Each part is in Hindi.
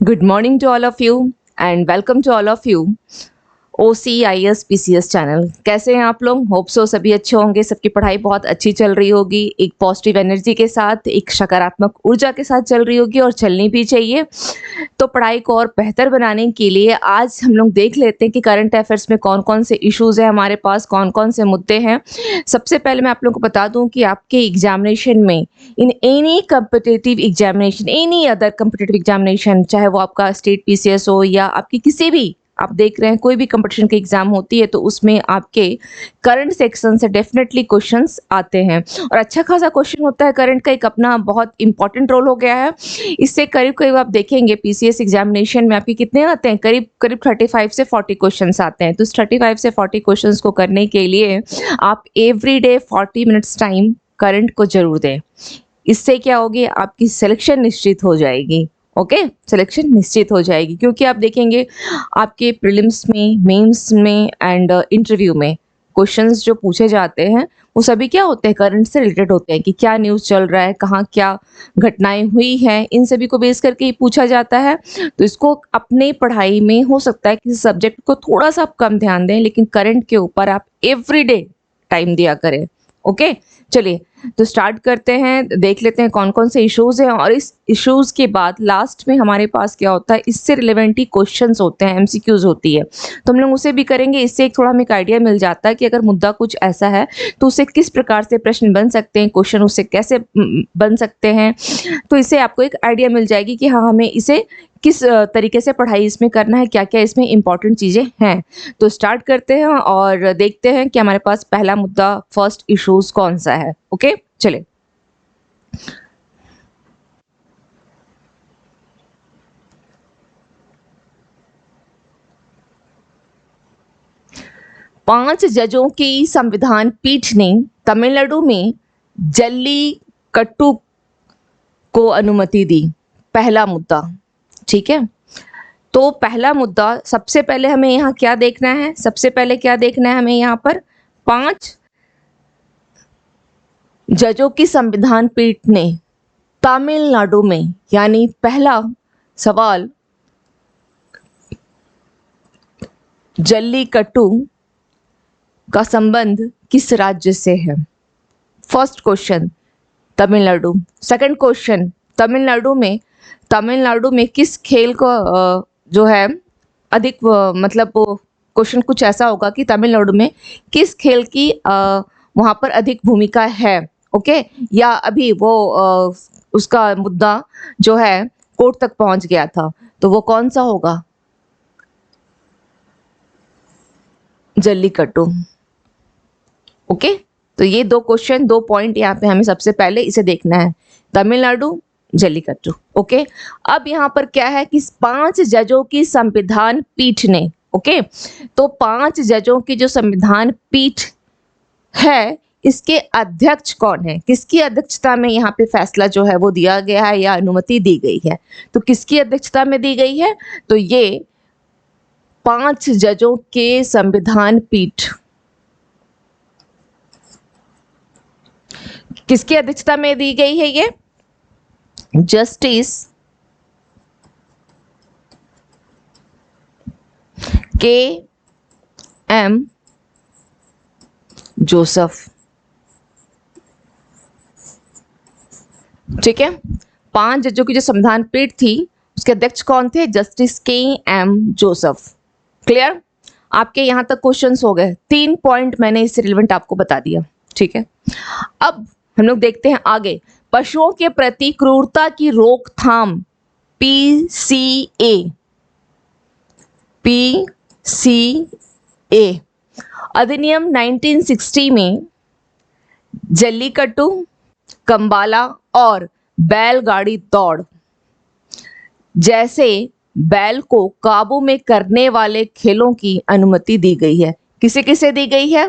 Good morning to all of you and welcome to all of you OCIS PCS channel. कैसे हैं आप लोग? होप सो सभी अच्छे होंगे, सबकी पढ़ाई बहुत अच्छी चल रही होगी, एक पॉजिटिव एनर्जी के साथ, एक सकारात्मक ऊर्जा के साथ चल रही होगी और चलनी भी चाहिए। तो पढ़ाई को और बेहतर बनाने के लिए आज हम लोग देख लेते हैं कि करंट अफेयर्स में कौन-कौन से इश्यूज़ हैं हमारे पास, कौन-कौन से मुद्दे हैं। सबसे पहले मैं आप लोगों को बता दूँ कि आपके एग्ज़ामिनेशन में in any competitive examination, any other competitive examination, चाहे वो आपका स्टेट पीसीएस हो या आपकी किसी भी आप देख रहे हैं कोई भी कंपटीशन की एग्जाम होती है तो उसमें आपके करंट सेक्शन से डेफिनेटली क्वेश्चंस आते हैं और अच्छा खासा क्वेश्चन होता है। करंट का एक अपना बहुत इंपॉर्टेंट रोल हो गया है। इससे करीब करीब आप देखेंगे पीसीएस एग्जामिनेशन में आपके कितने आते हैं, करीब करीब 35 से 40 क्वेश्चंस आते हैं। तो इस 35 से 40 क्वेश्चंस को करने के लिए आप एवरीडे 40 मिनट्स टाइम करंट को जरूर दें। इससे क्या होगी, आपकी सिलेक्शन निश्चित हो जाएगी। ओके, सिलेक्शन निश्चित हो जाएगी क्योंकि आप देखेंगे आपके प्रीलिम्स में, मेंस में एंड इंटरव्यू में क्वेश्चंस जो पूछे जाते हैं वो सभी क्या होते हैं, करंट से रिलेटेड होते हैं कि क्या न्यूज़ चल रहा है, कहाँ क्या घटनाएं हुई हैं, इन सभी को बेस करके ही पूछा जाता है। तो इसको अपने पढ़ाई में हो सकता है किसी सब्जेक्ट को थोड़ा सा आप कम ध्यान दें, लेकिन करंट के ऊपर आप एवरीडे टाइम दिया करें। ओके, चलिए तो स्टार्ट करते हैं, देख लेते हैं कौन कौन से इश्यूज हैं और इस इश्यूज के बाद लास्ट में हमारे पास क्या होता है, इससे रिलेवेंट ही क्वेश्चंस होते हैं, एमसीक्यूज होती है, तो हम लोग उसे भी करेंगे। इससे एक थोड़ा हमें एक आइडिया मिल जाता है कि अगर मुद्दा कुछ ऐसा है तो उसे किस प्रकार से प्रश्न बन सकते हैं, क्वेश्चन उससे कैसे बन सकते हैं। तो इससे आपको एक आइडिया मिल जाएगी कि हाँ, हमें इसे किस तरीके से पढ़ाई इसमें करना है, क्या क्या इसमें इंपॉर्टेंट चीज़ें हैं। तो स्टार्ट करते हैं और देखते हैं कि हमारे पास पहला मुद्दा, फर्स्ट इश्यूज कौन सा है। ओके, चले। पांच जजों की संविधान पीठ ने तमिलनाडु में जल्लीकट्टू को अनुमति दी। पहला मुद्दा, ठीक है। तो पहला मुद्दा, सबसे पहले हमें यहाँ क्या देखना है, सबसे पहले क्या देखना है हमें यहाँ पर, पांच जजों की संविधान पीठ ने तमिलनाडु में, यानी पहला सवाल जल्लीकट्टू का संबंध किस राज्य से है। First question Tamil Nadu. Second question, Tamil Nadu में किस खेल को जो है अधिक मतलब क्वेश्चन कुछ ऐसा होगा कि तमिलनाडु में किस खेल की वहां पर अधिक भूमिका है। ओके, या अभी वो उसका मुद्दा जो है कोर्ट तक पहुंच गया था, तो वो कौन सा होगा, जल्लीकट्टू। ओके, तो ये दो क्वेश्चन, दो पॉइंट यहाँ पे हमें सबसे पहले इसे देखना है, तमिलनाडु, जल्लीकट्टू। ओके, अब यहाँ पर क्या है कि पांच जजों की संविधान पीठ ने, ओके, तो पांच जजों की जो संविधान पीठ है, इसके अध्यक्ष कौन है, किसकी अध्यक्षता में यहाँ पे फैसला जो है वो दिया गया है या अनुमति दी गई है। तो किसकी अध्यक्षता में दी गई है, तो ये पांच जजों के संविधान पीठ किसकी अध्यक्षता में दी गई है, ये जस्टिस के एम जोसेफ। ठीक है, पांच जजों की जो संविधान पीठ थी उसके अध्यक्ष कौन थे, जस्टिस के एम जोसेफ। क्लियर, आपके यहां तक क्वेश्चंस हो गए। 3 पॉइंट मैंने इससे रिलेवेंट आपको बता दिया। ठीक है, अब हम लोग देखते हैं आगे, पशुओं के प्रति क्रूरता की रोकथाम, पीसीए, अधिनियम 1960 में जल्लीकट्टू, कंबाला और बैलगाड़ी दौड़ जैसे बैल को काबू में करने वाले खेलों की अनुमति दी गई है। किसे किसे दी गई है,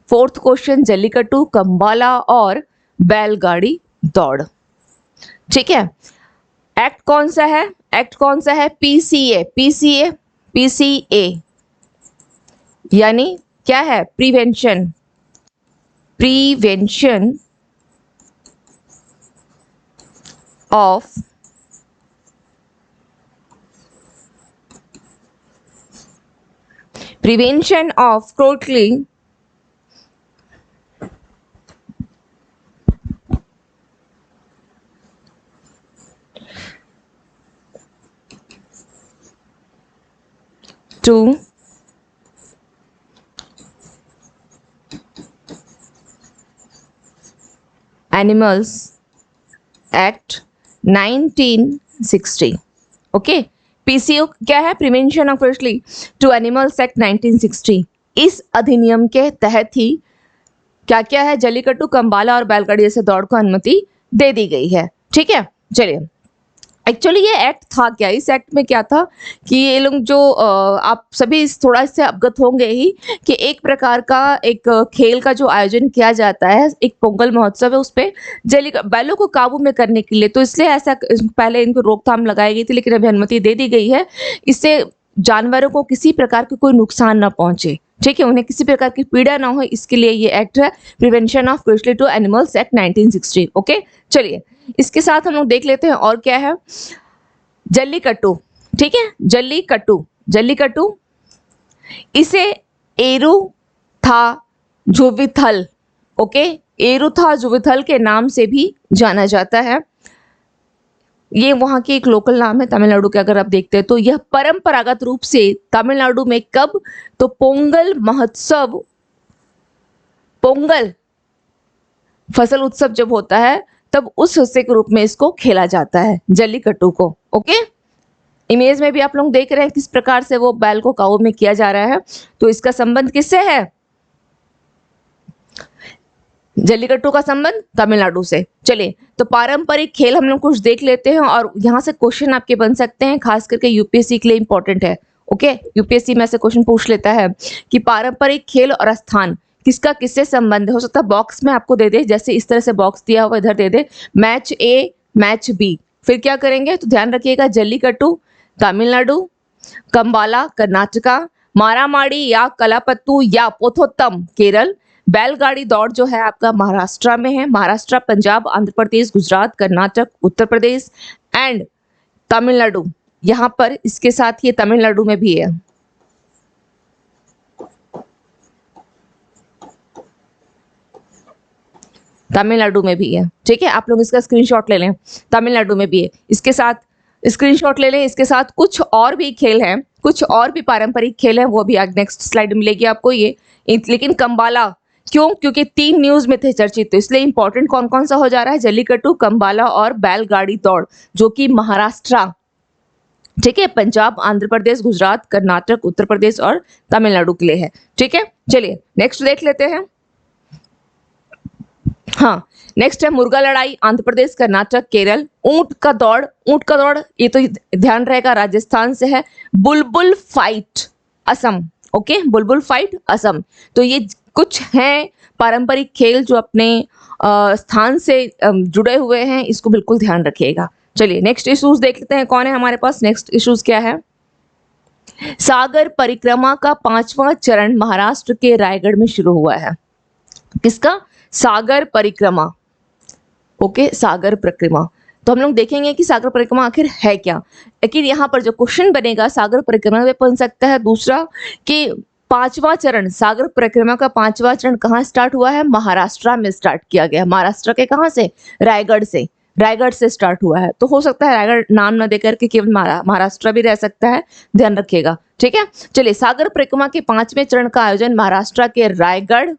फोर्थ क्वेश्चन, जल्लीकट्टू, कंबाला और बैलगाड़ी दौड़। ठीक है, एक्ट कौन सा है, एक्ट कौन सा है, पीसीए यानी क्या है, prevention of prevention of cruelty to Animals Act 1960. Okay, PCO क्या है? Prevention of cruelty to animals act 1960। इस अधिनियम के तहत ही क्या क्या है? जल्लीकट्टू, कंबाला और बैलगाड़ी जैसे दौड़ को अनुमति दे दी गई है। ठीक है, चलिए एक्चुअली ये एक्ट था क्या? इस एक्ट में क्या था कि ये लोग जो आप सभी थोड़ा इससे अवगत होंगे ही कि एक प्रकार का एक खेल का जो आयोजन किया जाता है, एक पोंगल महोत्सव है, उस पे बैलों को काबू में करने के लिए, तो इसलिए ऐसा पहले इनको रोकथाम लगाई गई थी, लेकिन अभी अनुमति दे दी गई है। इससे जानवरों को किसी प्रकार का कोई नुकसान ना पहुंचे, ठीक है, उन्हें किसी प्रकार की पीड़ा ना हो, इसके लिए ये एक्ट है, prevention of cruelty to animals act 1960। Okay, चलिए इसके साथ हम लोग देख लेते हैं और क्या है। जल्लीकट्टू, ठीक है, जल्लीकट्टू इसे एरुथाजुविथल, ओके, एरुथाजुविथल के नाम से भी जाना जाता है। ये वहां की एक लोकल नाम है तमिलनाडु के। अगर आप देखते हैं तो यह परंपरागत रूप से तमिलनाडु में कब? तो पोंगल महोत्सव, पोंगल फसल उत्सव जब होता है तब उस हिस्से के रूप में इसको खेला जाता है, जल्लीकट्टू को। ओके, इमेज में भी आप लोग देख रहे हैं किस प्रकार से वो बैल को काबू में किया जा रहा है। तो इसका संबंध किससे है? जल्लीकट्टू का संबंध तमिलनाडु से। चलिए, तो पारंपरिक खेल हम लोग कुछ देख लेते हैं और यहाँ से क्वेश्चन आपके बन सकते हैं, खास करके यूपीएससी के लिए इंपॉर्टेंट है। ओके, यूपीएससी में से क्वेश्चन पूछ लेता है कि पारंपरिक खेल और स्थान किसका किससे संबंध है। हो सकता है बॉक्स में आपको दे दे, जैसे इस तरह से बॉक्स दिया हुआ इधर दे दे, मैच ए, मैच बी, फिर क्या करेंगे? तो ध्यान रखिएगा, जल्लीकट्टू तमिलनाडु, कंबाला कर्नाटका, मारामाड़ी या कलापत्तू या पोथोत्तम केरल, बैलगाड़ी दौड़ जो है आपका महाराष्ट्र में है, महाराष्ट्र, पंजाब, आंध्र प्रदेश, गुजरात, कर्नाटक, उत्तर प्रदेश एंड तमिलनाडु। यहाँ पर इसके साथ ये तमिलनाडु में भी है। तमिलनाडु में भी है, ठीक है, आप लोग इसका स्क्रीनशॉट ले लें, तमिलनाडु में भी है। इसके साथ स्क्रीनशॉट ले लें। इसके साथ कुछ और भी खेल हैं, कुछ और भी पारंपरिक खेल हैं, वो भी नेक्स्ट स्लाइड में मिलेगी आपको ये। लेकिन कंबाला क्यों? क्योंकि 3 न्यूज में थे चर्चित, तो इसलिए इंपॉर्टेंट कौन कौन सा हो जा रहा है? जल्लीकट्टू, कंबाला और बैलगाड़ी दौड़, जो कि महाराष्ट्र, ठीक है, पंजाब, आंध्र प्रदेश, गुजरात, कर्नाटक, उत्तर प्रदेश और तमिलनाडु के लिए है। ठीक है, चलिए नेक्स्ट देख लेते हैं। हाँ, नेक्स्ट है मुर्गा लड़ाई, आंध्र प्रदेश, कर्नाटक, केरल। ऊंट का दौड़ ये तो ध्यान रहेगा राजस्थान से है। बुलबुल फाइट असम, ओके, बुलबुल फाइट असम। तो ये कुछ हैं पारंपरिक खेल जो अपने स्थान से जुड़े हुए हैं, इसको बिल्कुल ध्यान रखिएगा। चलिए नेक्स्ट इश्यूज देख लेते हैं, कौन है हमारे पास। नेक्स्ट इश्यूज क्या है? सागर परिक्रमा का 5वां चरण महाराष्ट्र के रायगढ़ में शुरू हुआ है। किसका? सागर परिक्रमा, ओके, सागर परिक्रमा। तो हम लोग देखेंगे कि सागर परिक्रमा आखिर है क्या। लेकिन यहाँ पर जो क्वेश्चन बनेगा सागर परिक्रमा में बन सकता है दूसरा कि 5वां चरण, सागर परिक्रमा का 5वां चरण कहाँ स्टार्ट हुआ है? महाराष्ट्र में स्टार्ट किया गया। महाराष्ट्र के कहाँ से? रायगढ़ से, रायगढ़ से स्टार्ट हुआ है। तो हो सकता है रायगढ़ नाम न देकर के केवल महाराष्ट्र भी रह सकता है, ध्यान रखिएगा। ठीक है, चलिए, सागर परिक्रमा के 5वें चरण का आयोजन महाराष्ट्र के रायगढ़,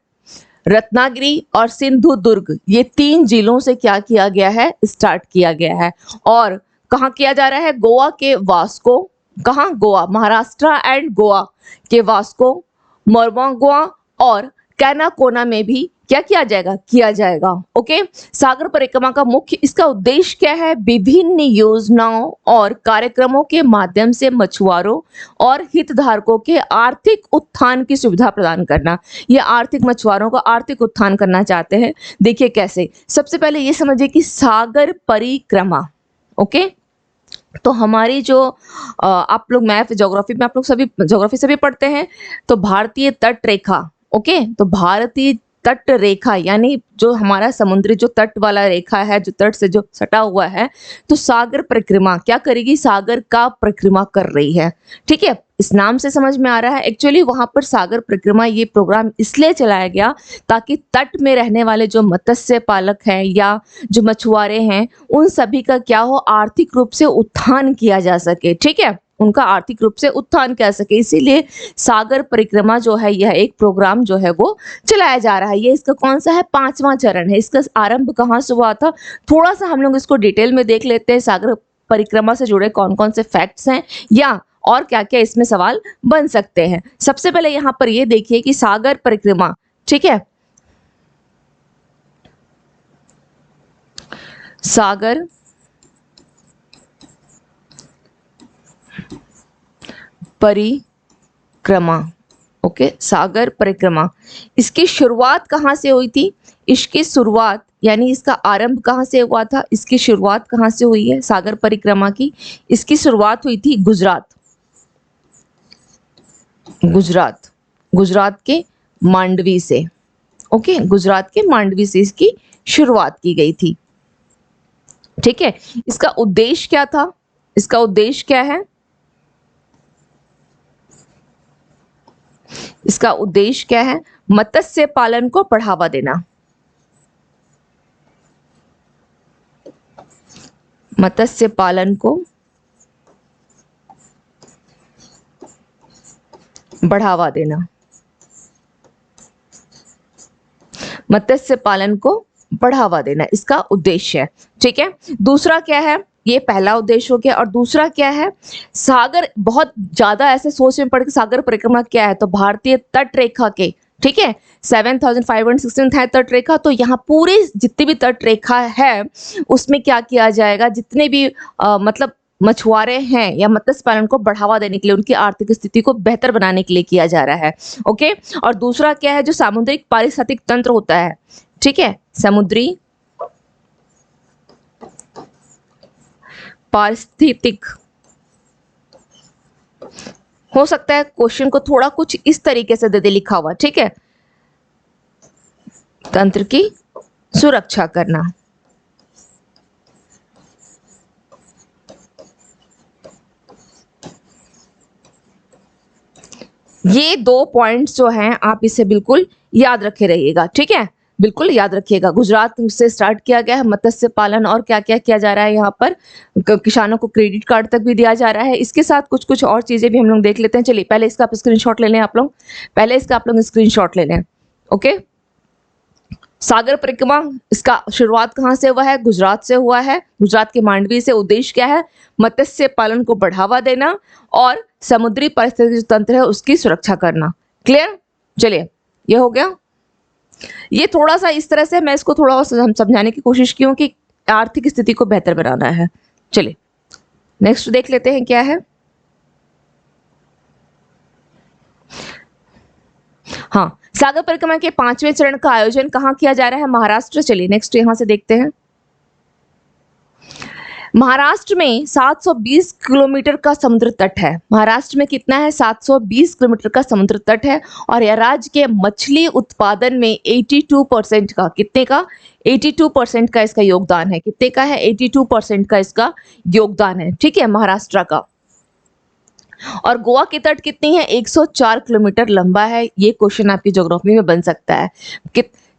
रत्नागिरी और सिंधुदुर्ग, ये 3 जिलों से क्या किया गया है? स्टार्ट किया गया है। और कहाँ किया जा रहा है? गोवा के वास्को, कहाँ? गोवा, महाराष्ट्र एंड गोवा के वास्को, मोरमोगोआ और कैनाकोना में भी क्या किया जाएगा? किया जाएगा। ओके, सागर परिक्रमा का मुख्य इसका उद्देश्य क्या है? विभिन्न योजनाओं और कार्यक्रमों के माध्यम से मछुआरों और हितधारकों के आर्थिक उत्थान की सुविधा प्रदान करना। ये आर्थिक मछुआरों का आर्थिक उत्थान करना चाहते हैं। देखिए कैसे, सबसे पहले ये समझिए कि सागर परिक्रमा, ओके, तो हमारी जो आप लोग मैथ ज्योग्राफी में आप लोग सभी ज्योग्राफी से भी पढ़ते हैं, तो भारतीय तट रेखा, ओके, तो भारतीय तट रेखा यानी जो हमारा समुद्री जो तट वाला रेखा है, जो तट से जो सटा हुआ है, तो सागर परिक्रमा क्या करेगी? सागर का परिक्रमा कर रही है। ठीक है, इस नाम से समझ में आ रहा है एक्चुअली वहां पर सागर परिक्रमा ये प्रोग्राम इसलिए चलाया गया ताकि तट में रहने वाले जो मत्स्य पालक हैं या जो मछुआरे हैं उन सभी का क्या हो, आर्थिक रूप से उत्थान किया जा सके। ठीक है, उनका आर्थिक रूप से उत्थान कर सके, इसीलिए सागर परिक्रमा जो है यह एक प्रोग्राम जो है वो चलाया जा रहा है। ये इसका कौन सा है, 5वां चरण है। इसका आरंभ कहाँ से हुआ था, थोड़ा सा हम लोग इसको डिटेल में देख लेते हैं। सागर परिक्रमा से जुड़े कौन कौन से फैक्ट्स हैं या और क्या क्या इसमें सवाल बन सकते हैं। सबसे पहले यहाँ पर ये देखिए कि सागर परिक्रमा, ठीक है, सागर परिक्रमा, ओके, सागर परिक्रमा, इसकी शुरुआत कहाँ से हुई थी, इसकी शुरुआत यानी इसका आरंभ कहाँ से हुआ था, इसकी शुरुआत कहाँ से हुई है सागर परिक्रमा की, इसकी शुरुआत हुई थी गुजरात, गुजरात, गुजरात के मांडवी से। ओके, गुजरात के मांडवी से इसकी शुरुआत की गई थी। ठीक है, इसका उद्देश्य क्या था, इसका उद्देश्य क्या है, इसका उद्देश्य क्या है, मत्स्य पालन को बढ़ावा देना, मत्स्य पालन को बढ़ावा देना, मत्स्य पालन को बढ़ावा देना इसका उद्देश्य है। ठीक है, दूसरा क्या है, ये पहला उद्देश्य हो गया। और दूसरा क्या है, सागर, बहुत ज्यादा ऐसे सोच में पड़ के सागर परिक्रमा क्या है, तो भारतीय तट रेखा के, ठीक है, 7516 है तट रेखा, तो यहाँ पूरी जितनी भी तट रेखा है उसमें क्या किया जाएगा, जितने भी मतलब मछुआरे हैं या मत्स्य पालन को बढ़ावा देने के लिए, उनकी आर्थिक स्थिति को बेहतर बनाने के लिए किया जा रहा है। ओके, और दूसरा क्या है, जो सामुद्रिक पारिस्थितिक तंत्र होता है, ठीक है, समुद्री पारिस्थितिक, हो सकता है क्वेश्चन को थोड़ा कुछ इस तरीके से दे दे लिखा हुआ, ठीक है, तंत्र की सुरक्षा करना। ये 2 पॉइंट्स जो हैं आप इसे बिल्कुल याद रखे रहिएगा। ठीक है, बिल्कुल याद रखिएगा। गुजरात से स्टार्ट किया गया है मत्स्य पालन, और क्या क्या किया जा रहा है यहाँ पर, किसानों को क्रेडिट कार्ड तक भी दिया जा रहा है। इसके साथ कुछ कुछ और चीजें भी हम लोग देख लेते हैं। चलिए पहले इसका आप स्क्रीनशॉट ले लें, आप लोग पहले इसका आप लोग स्क्रीनशॉट ले लें। ओके, सागर परिक्रमा, इसका शुरुआत कहाँ से हुआ है, गुजरात से हुआ है, गुजरात के मांडवी से। उद्देश्य क्या है, मत्स्य पालन को बढ़ावा देना और समुद्री पारिस्थितिक तंत्र है उसकी सुरक्षा करना। क्लियर, चलिए ये हो गया। ये थोड़ा सा इस तरह से मैं इसको थोड़ा और समझाने की कोशिश की हूँ कि आर्थिक स्थिति को बेहतर बनाना है। चलिए नेक्स्ट देख लेते हैं क्या है। हाँ, सागर परिक्रमा के 5वें चरण का आयोजन कहाँ किया जा रहा है, महाराष्ट्र। चलिए नेक्स्ट यहां से देखते हैं। महाराष्ट्र में 720 किलोमीटर का समुद्र तट है। महाराष्ट्र में कितना है, 720 किलोमीटर का समुद्र तट है। और यह राज्य के मछली उत्पादन में 82% का, कितने का, 82% का इसका योगदान है। कितने का है, 82% का इसका योगदान है। ठीक है, महाराष्ट्र का। और गोवा की तट कितनी है, 104 किलोमीटर लंबा है। ये क्वेश्चन आपकी ज्योग्राफी में बन सकता है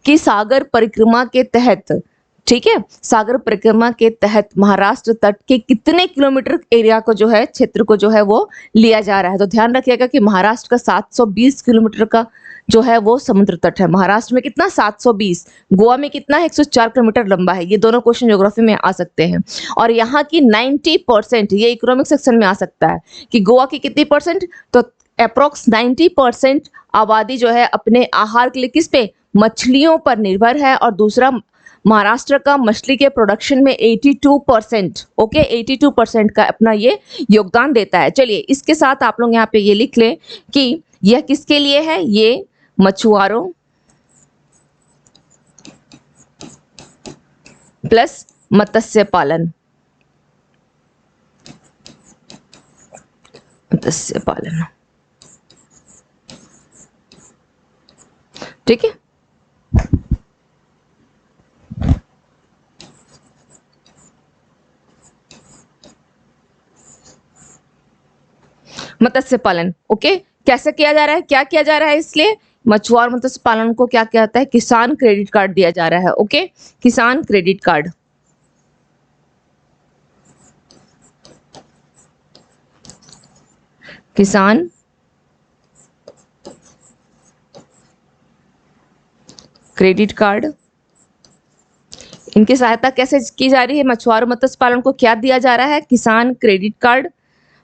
कि सागर परिक्रमा के तहत, ठीक है, सागर परिक्रमा के तहत महाराष्ट्र तट के कितने किलोमीटर एरिया को जो है, क्षेत्र को जो है वो लिया जा रहा है। तो ध्यान रखिएगा कि महाराष्ट्र का 720 किलोमीटर का जो है वो समुद्र तट है। महाराष्ट्र में कितना, 720, गोवा में कितना है, 104 किलोमीटर लंबा है। ये दोनों क्वेश्चन ज्योग्राफी में आ सकते हैं। और यहाँ की 90%, ये इकोनॉमिक सेक्शन में आ सकता है कि गोवा की कितनी परसेंट, तो अप्रोक्स 90% आबादी जो है अपने आहार के लिए किस पे, मछलियों पर निर्भर है। और दूसरा, महाराष्ट्र का मछली के प्रोडक्शन में 82%, ओके, 82% का अपना ये योगदान देता है। चलिए इसके साथ आप लोग यहाँ पे ये लिख लें कि यह किसके लिए है, ये मछुआरों प्लस मत्स्य पालन, मत्स्य पालन, ठीक है। मत्स्य पालन। ओके, कैसे किया जा रहा है, क्या किया जा रहा है, इसलिए मछुआरा मत्स्य पालन को क्या कहता है, किसान क्रेडिट कार्ड दिया जा रहा है। ओके, किसान क्रेडिट कार्ड। किसान क्रेडिट कार्ड, इनकी सहायता कैसे की जा रही है, मछुआरा मत्स्य पालन को क्या दिया जा रहा है, किसान क्रेडिट कार्ड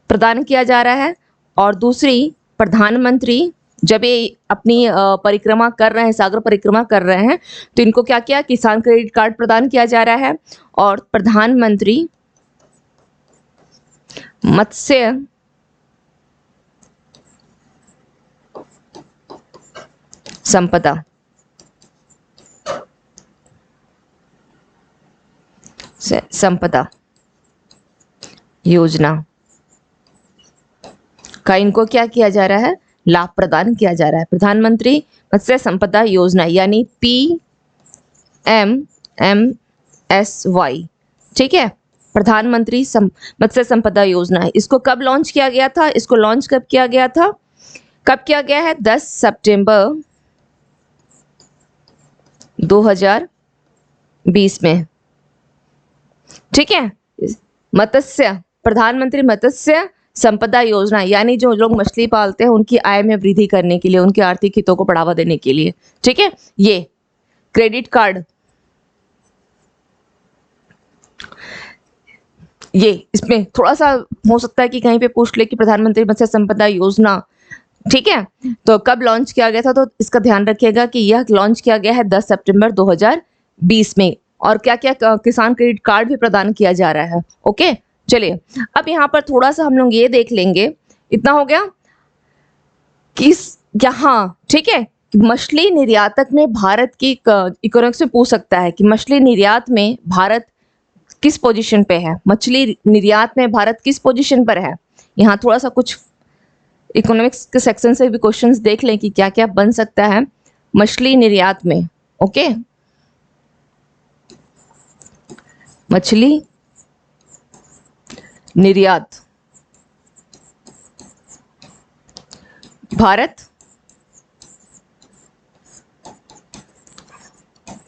प्रदान किया जा रहा है। और दूसरी, प्रधानमंत्री जब ये अपनी परिक्रमा कर रहे हैं, सागर परिक्रमा कर रहे हैं, तो इनको क्या किया, किसान क्रेडिट कार्ड प्रदान किया जा रहा है। और प्रधानमंत्री मत्स्य संपदा संपदा योजना का इनको क्या किया जा रहा है, लाभ प्रदान किया जा रहा है। प्रधानमंत्री मत्स्य संपदा योजना यानी PMMSY, ठीक है, प्रधानमंत्री मत्स्य संपदा योजना। इसको कब लॉन्च किया गया था, इसको लॉन्च कब किया गया था, कब किया गया है, 10 सितंबर 2020 में, ठीक है। मत्स्य, प्रधानमंत्री मत्स्य संपदा योजना यानी जो लोग मछली पालते हैं उनकी आय में वृद्धि करने के लिए, उनके आर्थिक हितों को बढ़ावा देने के लिए, ठीक है। ये क्रेडिट कार्ड, ये इसमें थोड़ा सा हो सकता है कि कहीं पे पूछ ले कि प्रधानमंत्री मत्स्य संपदा योजना, ठीक है, तो कब लॉन्च किया गया था, तो इसका ध्यान रखिएगा कि यह लॉन्च किया गया है 10 सितंबर 2020 में। और क्या क्या किसान क्रेडिट कार्ड भी प्रदान किया जा रहा है। ओके, चलिए अब यहाँ पर थोड़ा सा हम लोग ये देख लेंगे, इतना हो गया कि यहाँ, ठीक है, मछली निर्यातक में भारत की इकोनॉमिक्स में पूछ सकता है कि मछली निर्यात में भारत किस पोजीशन पे है, मछली निर्यात में भारत किस पोजीशन पर है। यहाँ थोड़ा सा कुछ इकोनॉमिक्स के सेक्शन से भी क्वेश्चंस देख लें कि क्या क्या बन सकता है मछली निर्यात में। ओके, मछली निर्यात भारत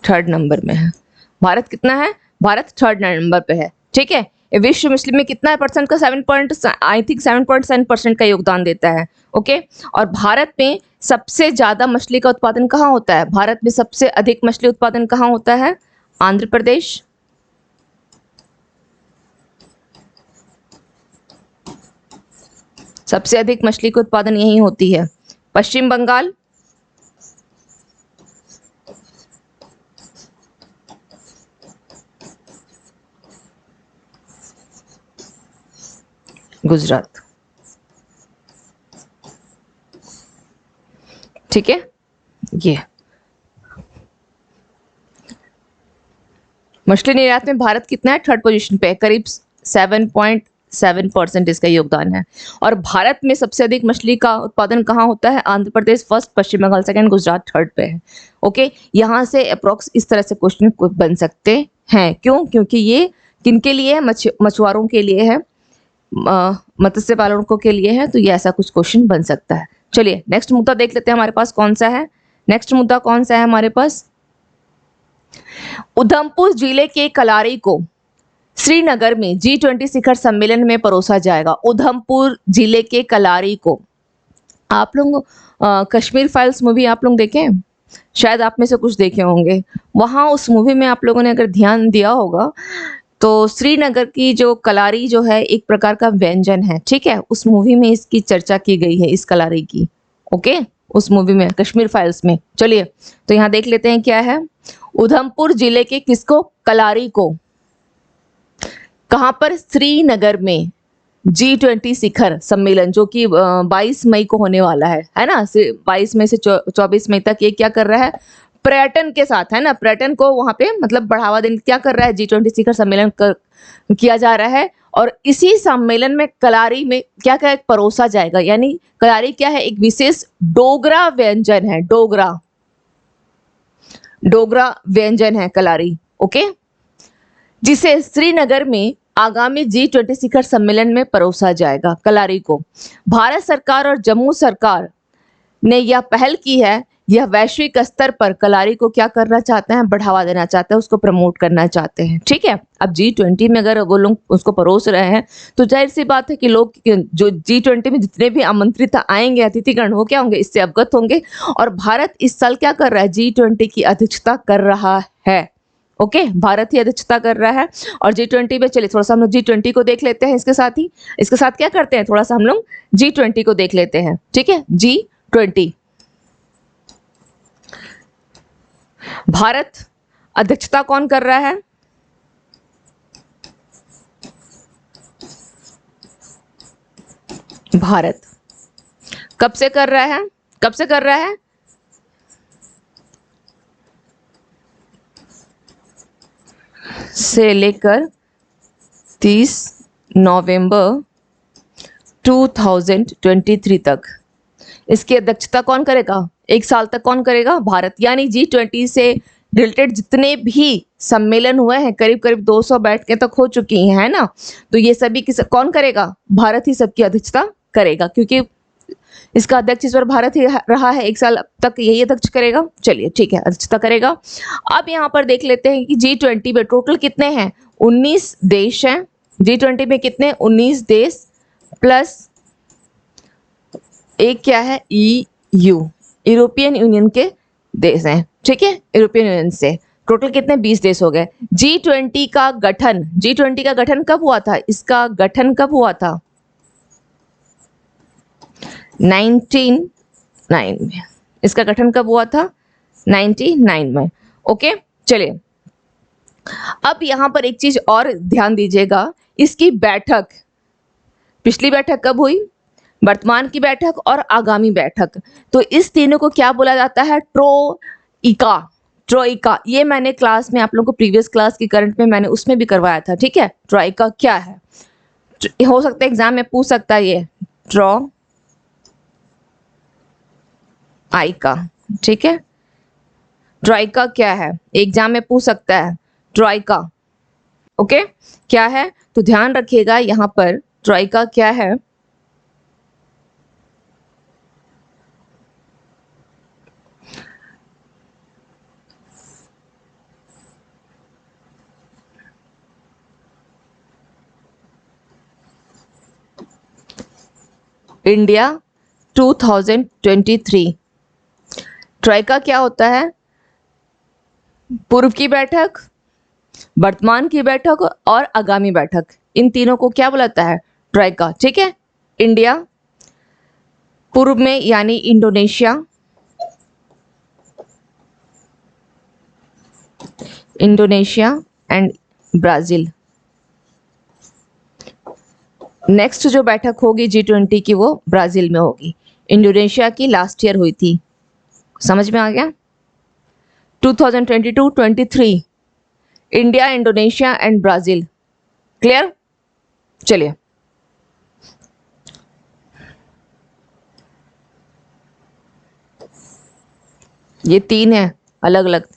3rd नंबर में है। भारत कितना है, भारत 3rd नंबर पे है, ठीक है। विश्व मछली में कितना परसेंट का 7% का योगदान देता है। ओके, और भारत में सबसे ज्यादा मछली का उत्पादन कहाँ होता है, भारत में सबसे अधिक मछली उत्पादन कहाँ होता है, आंध्र प्रदेश, सबसे अधिक मछली का उत्पादन यही होती है। पश्चिम बंगाल, गुजरात, ठीक है। ये मछली निर्यात में भारत कितना है, 3rd पोजीशन पे है, करीब 7.7% इसका योगदान है। और भारत में सबसे अधिक मछली का उत्पादन कहाँ होता है, आंध्र प्रदेश 1st, पश्चिम बंगाल 2nd, गुजरात 3rd पे है। ओके, यहाँ से अप्रोक्स इस तरह से क्वेश्चन बन सकते हैं। क्यों, क्योंकि ये किनके लिए है, मछुआरों के लिए है, मत्स्य पालकों के लिए है, तो ये ऐसा कुछ क्वेश्चन बन सकता है। चलिए नेक्स्ट मुद्दा देख लेते हैं हमारे पास कौन सा है। नेक्स्ट मुद्दा कौन सा है हमारे पास, उधमपुर जिले के कलारी को श्रीनगर में G20 शिखर सम्मेलन में परोसा जाएगा। उधमपुर जिले के कलारी को, आप लोग कश्मीर फाइल्स मूवी आप लोग देखे, शायद आप में से कुछ देखे होंगे, वहां उस मूवी में आप लोगों ने अगर ध्यान दिया होगा तो श्रीनगर की जो कलारी जो है एक प्रकार का व्यंजन है, ठीक है। उस मूवी में इसकी चर्चा की गई है, इस कलारी की। ओके, उस मूवी में, कश्मीर फाइल्स में। चलिए तो यहाँ देख लेते हैं क्या है, उधमपुर जिले के किसको, कलारी को, कहां पर, श्रीनगर में G20 शिखर सम्मेलन जो कि 22 मई को होने वाला है ना, 22 मई से 24 मई तक ये क्या कर रहा है, पर्यटन के साथ, है ना, पर्यटन को वहां पे मतलब बढ़ावा देने क्या कर रहा है, G20 शिखर सम्मेलन किया जा रहा है। और इसी सम्मेलन में कलारी में क्या क्या परोसा जाएगा, यानी कलारी क्या है, एक विशेष डोगरा व्यंजन है, डोगरा व्यंजन है कलारी। ओके, जिसे श्रीनगर में आगामी G20 शिखर सम्मेलन में परोसा जाएगा? कलारी को भारत सरकार और जम्मू सरकार ने यह पहल की है। यह वैश्विक स्तर पर कलारी को क्या करना चाहते हैं? बढ़ावा देना चाहते हैं, उसको प्रमोट करना चाहते हैं। ठीक है, अब G20 में अगर वो लोग उसको परोस रहे हैं तो जाहिर सी बात है कि लोग जो G20 में जितने भी आमंत्रित आएंगे अतिथिगण, वो क्या होंगे? इससे अवगत होंगे। और भारत इस साल क्या कर रहा है? G20 की अध्यक्षता कर रहा है। ओके, भारत ही अध्यक्षता कर रहा है। और G20 में चलिए थोड़ा सा हम लोग G20 को देख लेते हैं। इसके साथ क्या करते हैं, थोड़ा सा हम लोग G20 को देख लेते हैं। ठीक है, G20 भारत अध्यक्षता कौन कर रहा है? भारत कब से कर रहा है? कब से कर रहा है? से लेकर 30 नवंबर 2023 तक। इसकी अध्यक्षता कौन करेगा? एक साल तक कौन करेगा? भारत। यानी G20 से रिलेटेड जितने भी सम्मेलन हुए हैं, करीब करीब 200 बैठकें तक हो चुकी हैं, है ना? तो ये सभी कौन करेगा? भारत ही सबकी अध्यक्षता करेगा, क्योंकि इसका अध्यक्ष इस बार भारत ही रहा है। एक साल तक यही अध्यक्ष करेगा। चलिए ठीक है, अध्यक्षता करेगा। अब यहाँ पर देख लेते हैं कि G20 में टोटल कितने हैं? 19 देश हैं। G20 में कितने? 19 देश प्लस एक क्या है? EU, यूरोपियन यूनियन के देश हैं। ठीक है, यूरोपियन यूनियन से टोटल कितने? 20 देश हो गए। G20 का गठन कब हुआ था? इसका गठन कब हुआ था? 1909 में। इसका गठन कब हुआ था? 99 में। ओके, चलिए अब यहां पर एक चीज और ध्यान दीजिएगा। इसकी बैठक, पिछली बैठक कब हुई? वर्तमान की बैठक और आगामी बैठक। तो इस तीनों को क्या बोला जाता है? ट्रोइका। ट्रोइका, ये मैंने क्लास में आप लोगों को प्रीवियस क्लास की करंट में मैंने उसमें भी करवाया था। ठीक है, ट्रोइका क्या है? हो सकता है एग्जाम में पूछ सकता है ये ट्रोइका। ठीक है, ट्रोइका क्या है? एग्जाम में पूछ सकता है ट्रोइका। ओके, क्या है? तो ध्यान रखिएगा यहां पर ट्रोइका क्या है। इंडिया 2023। ट्रोइका क्या होता है? पूर्व की बैठक, वर्तमान की बैठक और आगामी बैठक, इन तीनों को क्या बुलाता है? ट्रोइका। ठीक है, इंडिया, पूर्व में यानी इंडोनेशिया, एंड ब्राजील। नेक्स्ट जो बैठक होगी G20 की वो ब्राजील में होगी। इंडोनेशिया की लास्ट ईयर हुई थी। समझ में आ गया? 2022-23 India, Indonesia and Brazil. Clear? चलिए ये तीन है अलग अलग।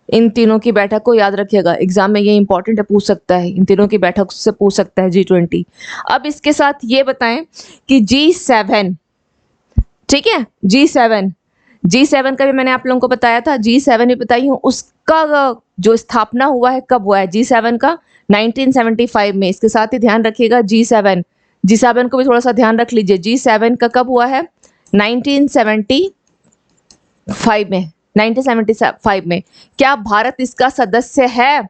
इन तीनों की बैठक को याद रखिएगा, एग्जाम में ये इंपॉर्टेंट है, पूछ सकता है। इन तीनों की बैठक से पूछ सकता है G20। अब इसके साथ ये बताएं कि G7, ठीक है, G7 का भी मैंने आप लोगों को बताया था। G7 भी बताई हूँ। उसका जो स्थापना हुआ है कब हुआ है G7 का? 1975 में। इसके साथ ही ध्यान रखिएगा G7 को भी थोड़ा सा ध्यान रख लीजिए। G7 का कब हुआ है? 1975 में। 1975 में। क्या भारत इसका सदस्य है?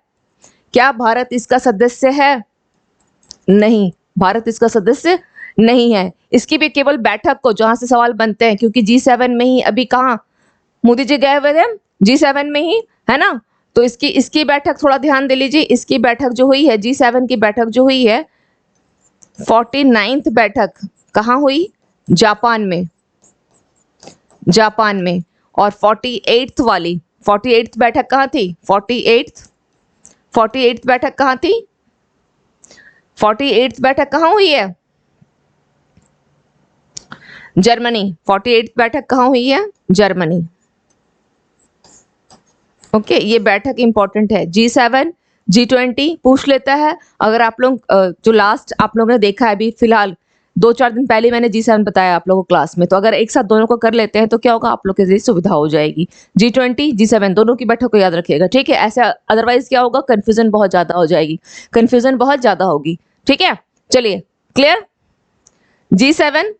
क्या भारत इसका सदस्य है? नहीं, भारत इसका सदस्य नहीं है। इसकी भी केवल बैठक को, जहां से सवाल बनते हैं, क्योंकि G7 में ही अभी कहाँ मोदी जी गए हुए थे? G7 में ही, है ना? तो इसकी बैठक थोड़ा ध्यान दे लीजिए। इसकी बैठक जो हुई है, G7 की बैठक जो हुई है, 49th बैठक कहाँ हुई? जापान में। और 48th बैठक कहाँ थी? 48th बैठक कहाँ थी? 48th बैठक कहाँ हुई है? जर्मनी। 48th बैठक कहाँ हुई है? जर्मनी। ओके, ये बैठक इंपॉर्टेंट है। G7 G20 पूछ लेता है। अगर आप लोग जो लास्ट आप लोगों ने देखा है अभी फिलहाल 2-4 दिन पहले मैंने G7 बताया आप लोगों को क्लास में, तो अगर एक साथ दोनों को कर लेते हैं तो क्या होगा, आप लोग के लिए सुविधा हो जाएगी। G20 G7 दोनों की बैठक को याद रखिएगा, ठीक है। ऐसे अदरवाइज क्या होगा, कंफ्यूजन बहुत ज्यादा हो जाएगी, कंफ्यूजन बहुत ज्यादा होगी, ठीक है। चलिए क्लियर। G7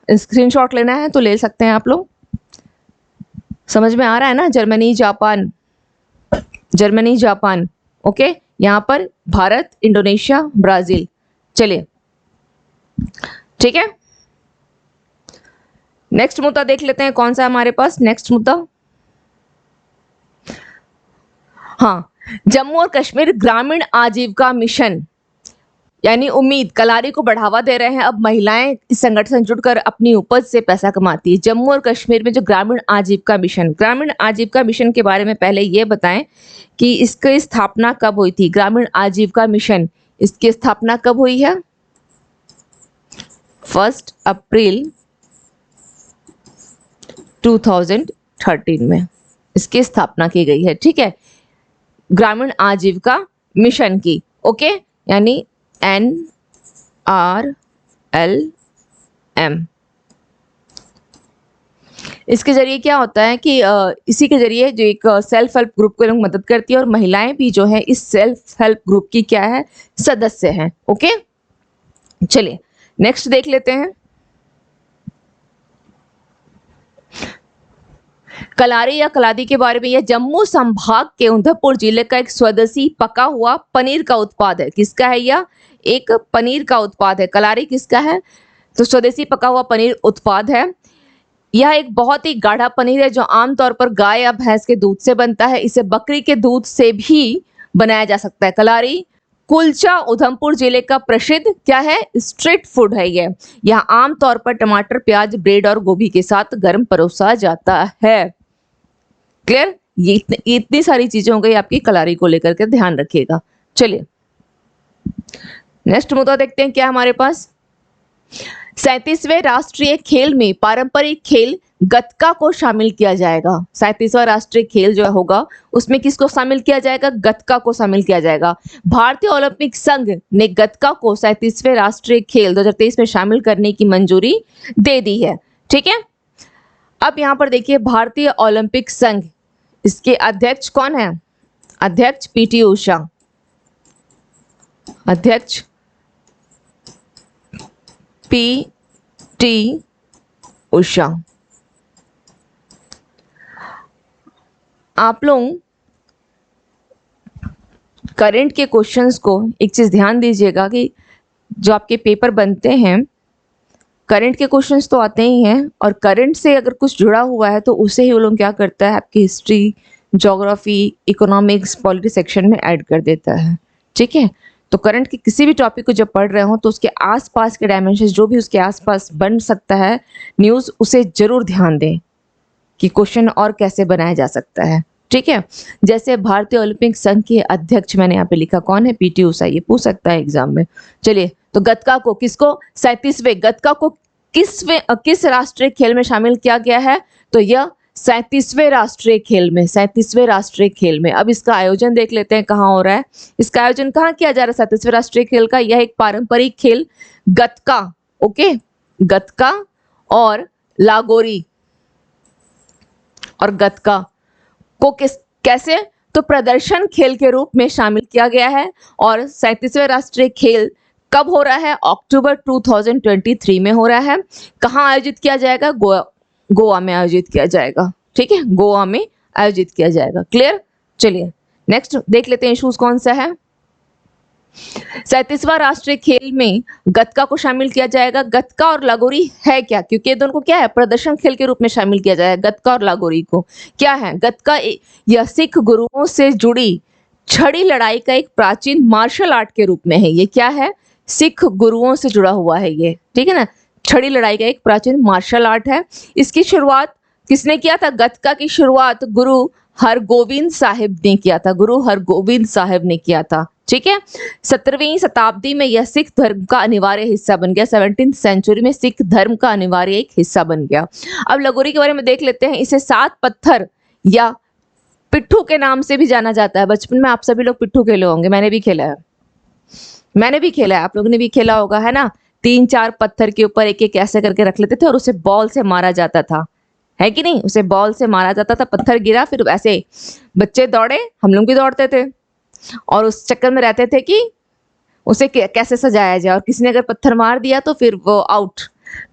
स्क्रीनशॉट लेना है तो ले सकते हैं आप लोग। समझ में आ रहा है ना, Germany Japan, Germany Japan, okay. यहाँ पर भारत, इंडोनेशिया, ब्राजील। चलिए ठीक है, नेक्स्ट मुद्दा देख लेते हैं कौन सा है हमारे पास। नेक्स्ट मुद्दा, हाँ, जम्मू और कश्मीर ग्रामीण आजीविका मिशन यानी उम्मीद कलारी को बढ़ावा दे रहे हैं। अब महिलाएं इस संगठन से जुड़कर अपनी उपज से पैसा कमाती है। जम्मू और कश्मीर में जो ग्रामीण आजीविका मिशन, ग्रामीण आजीविका मिशन के बारे में पहले ये बताएं कि इसकी स्थापना कब हुई थी। ग्रामीण आजीविका मिशन, इसकी स्थापना कब हुई है? 1 अप्रैल 2013 में इसकी स्थापना की गई है, ठीक है, ग्रामीण आजीविका मिशन की, ओके, यानी NRLM। इसके जरिए क्या होता है कि इसी के जरिए जो एक सेल्फ हेल्प ग्रुप को लोग मदद करती है और महिलाएं भी जो है इस सेल्फ हेल्प ग्रुप की क्या है, सदस्य हैं, ओके। चलिए नेक्स्ट देख लेते हैं। कलारी या कलादी के बारे में, यह जम्मू संभाग के उधमपुर जिले का एक स्वदेशी पका हुआ पनीर का उत्पाद है। किसका है यह? एक पनीर का उत्पाद है। कलारी किसका है? तो स्वदेशी पका हुआ पनीर उत्पाद है। यह एक बहुत ही गाढ़ा पनीर है जो आमतौर पर गाय या भैंस के दूध से बनता है। इसे बकरी के दूध से भी बनाया जा सकता है। कलारी कुलचा उधमपुर जिले का प्रसिद्ध क्या है, स्ट्रीट फूड है ये। यह आमतौर पर टमाटर, प्याज, ब्रेड और गोभी के साथ गर्म परोसा जाता है। क्लियर? ये इतनी सारी चीजें हो गई आपकी कलारी को लेकर के, ध्यान रखिएगा। चलिए नेक्स्ट मुद्दा देखते हैं क्या हमारे पास। 37वें राष्ट्रीय खेल में पारंपरिक खेल गतका को शामिल किया जाएगा। 37वां राष्ट्रीय खेल जो होगा उसमें किसको शामिल किया जाएगा? गतका को शामिल किया जाएगा। भारतीय ओलंपिक संघ ने गतका को 37वें राष्ट्रीय खेल 2023 में शामिल करने की मंजूरी दे दी है, ठीक है। अब यहां पर देखिए भारतीय ओलंपिक संघ, इसके अध्यक्ष कौन है? अध्यक्ष PT उषा, अध्यक्ष PT उषा। आप लोग करंट के क्वेश्चंस को एक चीज ध्यान दीजिएगा कि जो आपके पेपर बनते हैं, करंट के क्वेश्चंस तो आते ही हैं और करंट से अगर कुछ जुड़ा हुआ है तो उसे ही वो लोग क्या करता है, आपकी history, geography, economics, polity section में ऐड कर देता है, ठीक है। तो करंट के किसी भी टॉपिक को जब पढ़ रहे हो तो उसके आसपास के डायमेंशन, जो भी उसके आसपास बन सकता है न्यूज़, उसे जरूर ध्यान दें कि क्वेश्चन और कैसे बनाया जा सकता है, ठीक है। जैसे भारतीय ओलंपिक संघ के अध्यक्ष मैंने यहाँ पे लिखा, कौन है? PT उषा, ये पूछ सकता है एग्जाम में। चलिए, तो गतका को किसको 37वें गतका को किस राष्ट्रीय खेल में शामिल किया गया है? तो यह 37वें राष्ट्रीय खेल में, 37वें राष्ट्रीय खेल में। अब इसका आयोजन देख लेते हैं कहाँ हो रहा है। इसका आयोजन कहाँ किया जा रहा है 37वें राष्ट्रीय खेल का? यह एक पारंपरिक खेल गतका, ओके, गतका और लागोरी, और गतका को कैसे, तो प्रदर्शन खेल के रूप में शामिल किया गया है। और 37वें राष्ट्रीय खेल कब हो रहा है? अक्टूबर 2023 में हो रहा है। कहाँ आयोजित किया जाएगा? गोवा में आयोजित किया जाएगा, ठीक है, गोवा में आयोजित किया जाएगा। क्लियर? चलिए नेक्स्ट देख लेते हैं इश्यूज कौन सा है। 37वां राष्ट्रीय खेल में गतका को शामिल किया जाएगा। गतका और लागोरी है क्या? क्योंकि ये दोनों को क्या है, प्रदर्शन खेल के रूप में शामिल किया जाएगा। गतका और लागोरी को क्या है? गतका यह सिख गुरुओं से जुड़ी छड़ी लड़ाई का एक प्राचीन मार्शल आर्ट के रूप में है। ये क्या है? सिख गुरुओं से जुड़ा हुआ है ये, ठीक है ना। छड़ी लड़ाई का एक प्राचीन मार्शल आर्ट है। इसकी शुरुआत किसने किया था? गतका की शुरुआत गुरु हरगोविंद साहिब ने किया था, गुरु हरगोविंद साहिब ने किया था, ठीक है। 17वीं शताब्दी में यह सिख धर्म का अनिवार्य हिस्सा बन गया। 17th सेंचुरी में सिख धर्म का अनिवार्य एक हिस्सा बन गया। अब लगोरी के बारे में देख लेते हैं। इसे 7 पत्थर या पिट्ठू के नाम से भी जाना जाता है। बचपन में आप सभी लोग पिट्ठू खेले होंगे, मैंने भी खेला है, मैंने भी खेला है, आप लोगों ने भी खेला होगा, है ना। 3-4 पत्थर के ऊपर एक एक ऐसे करके रख लेते थे और उसे बॉल से मारा जाता था, है कि नहीं। उसे बॉल से मारा जाता था, पत्थर गिरा, फिर ऐसे बच्चे दौड़े, हम लोग भी दौड़ते थे और उस चक्कर में रहते थे कि उसे कैसे सजाया जाए, और किसी ने अगर पत्थर मार दिया तो फिर वो आउट।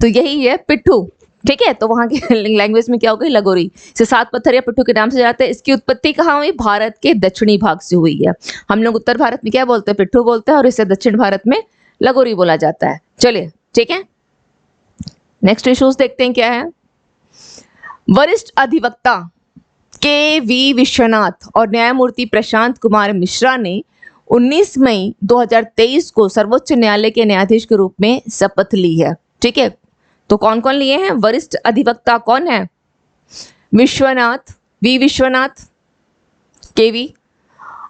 तो यही है पिट्ठू, ठीक है। तो वहाँ की लैंग्वेज में क्या हो गई, लगोरी। इसे 7 पत्थर या पिट्ठू के नाम से जाते हैं। इसकी उत्पत्ति कहाँ हुई, भारत के दक्षिणी भाग से हुई है। हम लोग उत्तर भारत में क्या बोलते हैं, पिट्ठू बोलते हैं, और इसे दक्षिण भारत में लगोरी बोला जाता है। चलिए ठीक है, नेक्स्ट इश्यूज देखते हैं क्या है। वरिष्ठ अधिवक्ता के.वी. विश्वनाथ और न्यायमूर्ति प्रशांत कुमार मिश्रा ने 19 मई 2023 को सर्वोच्च न्यायालय के न्यायाधीश के रूप में शपथ ली है, ठीक है। तो कौन कौन लिए हैं, वरिष्ठ अधिवक्ता कौन है, Vishwanath, V Vishwanath, K V.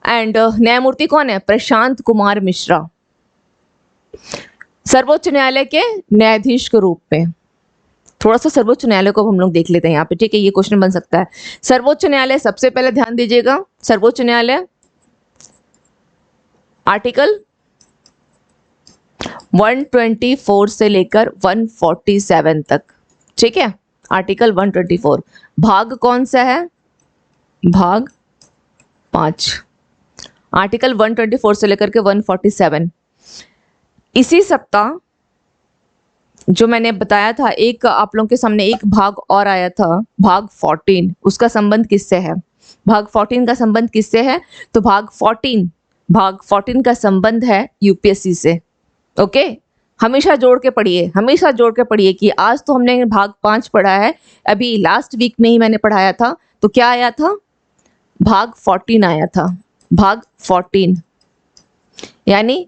And न्यायमूर्ति कौन है, प्रशांत कुमार मिश्रा, सर्वोच्च न्यायालय के न्यायाधीश के रूप में। थोड़ा सा सर्वोच्च न्यायालय को हम लोग देख लेते हैं यहाँ पे, ठीक है, ये क्वेश्चन बन सकता है। सर्वोच्च न्यायालय, सबसे पहले ध्यान दीजिएगा, सर्वोच्च न्यायालय आर्टिकल 124 से लेकर 147 तक, ठीक है। आर्टिकल 124, भाग कौन सा है, भाग 5, आर्टिकल 124 से लेकर के 147। इसी सप्ताह जो मैंने बताया था, एक आप लोगों के सामने एक भाग और आया था, भाग 14, उसका संबंध किससे है, भाग 14 का संबंध किससे है, तो भाग 14 का संबंध है यूपीएससी से। ओके, हमेशा जोड़ के पढ़िए, हमेशा जोड़ के पढ़िए कि आज तो हमने भाग 5 पढ़ा है, अभी लास्ट वीक में ही मैंने पढ़ाया था, तो क्या आया था, भाग 14 आया था, भाग 14, यानी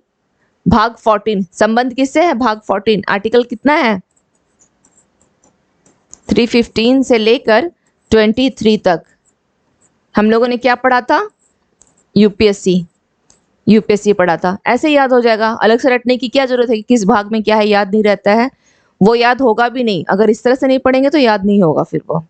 भाग 14 संबंध किससे है, भाग 14, आर्टिकल कितना है 315 से लेकर 23 तक हम लोगों ने क्या पढ़ा था, यूपीएससी पढ़ा था। ऐसे याद हो जाएगा, अलग से रटने की क्या जरूरत है कि किस भाग में क्या है, याद नहीं रहता है, वो याद होगा भी नहीं, अगर इस तरह से नहीं पढ़ेंगे तो याद नहीं होगा फिर वो।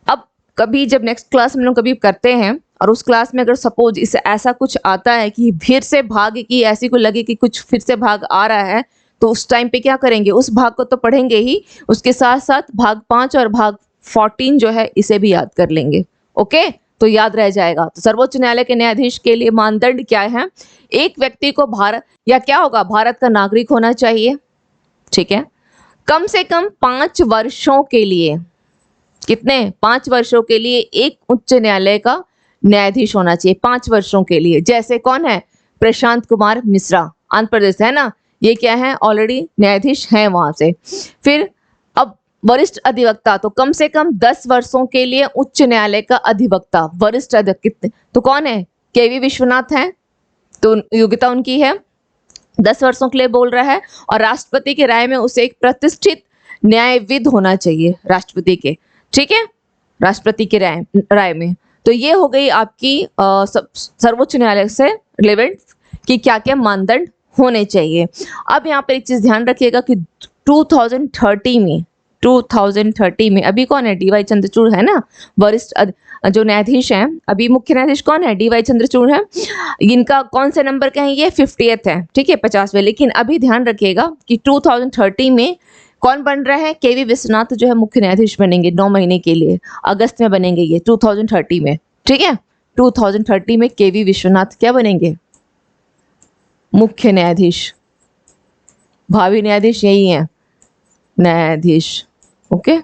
अब कभी जब नेक्स्ट क्लास हम लोग कभी करते हैं और उस क्लास में अगर सपोज इसे ऐसा कुछ आता है कि फिर से भाग की ऐसी को लगे कि कुछ फिर से भाग आ रहा है, तो उस टाइम पे क्या करेंगे, उस भाग को तो पढ़ेंगे ही, उसके साथ साथ भाग 5 और भाग 14 जो है इसे भी याद कर लेंगे। ओके, तो याद रह जाएगा। तो सर्वोच्च न्यायालय के न्यायाधीश के लिए मानदंड क्या है, एक व्यक्ति को भारत या क्या होगा, भारत का नागरिक होना चाहिए, ठीक है, कम से कम 5 वर्षों के लिए, कितने, 5 वर्षों के लिए एक उच्च न्यायालय का न्यायाधीश होना चाहिए, 5 वर्षों के लिए। जैसे कौन है, प्रशांत कुमार मिश्रा, आंध्र प्रदेश है ना, ये क्या है, ऑलरेडी न्यायाधीश हैं वहां से। फिर अब वरिष्ठ अधिवक्ता, तो कम से कम 10 वर्षों के लिए उच्च न्यायालय का अधिवक्ता, वरिष्ठ अधिवक्ता तो कौन है, के.वी. विश्वनाथ है, तो योग्यता उनकी है, 10 वर्षों के लिए बोल रहा है। और राष्ट्रपति की राय में उसे एक प्रतिष्ठित न्यायविद होना चाहिए, राष्ट्रपति के, ठीक है, राष्ट्रपति की राय में। तो ये हो गई आपकी सर्वोच्च न्यायालय से रिलेवेंट कि क्या क्या मानदंड होने चाहिए। अब यहाँ पर एक चीज ध्यान रखिएगा कि 2030 में अभी कौन है, डी.वाई. चंद्रचूड़ है ना, वरिष्ठ जो न्यायाधीश हैं, अभी मुख्य न्यायाधीश कौन है, डी.वाई. चंद्रचूड़ है। इनका कौन से नंबर का है, ये 50th है, ठीक है, 50वें। लेकिन अभी ध्यान रखिएगा कि 2030 में कौन बन रहा है, के.वी. विश्वनाथ जो है मुख्य न्यायाधीश बनेंगे 9 महीने के लिए, अगस्त में बनेंगे ये 2030 में, ठीक है। 2030 में के.वी. विश्वनाथ क्या बनेंगे, मुख्य न्यायाधीश, भावी न्यायाधीश यही है, न्यायाधीश। ओके,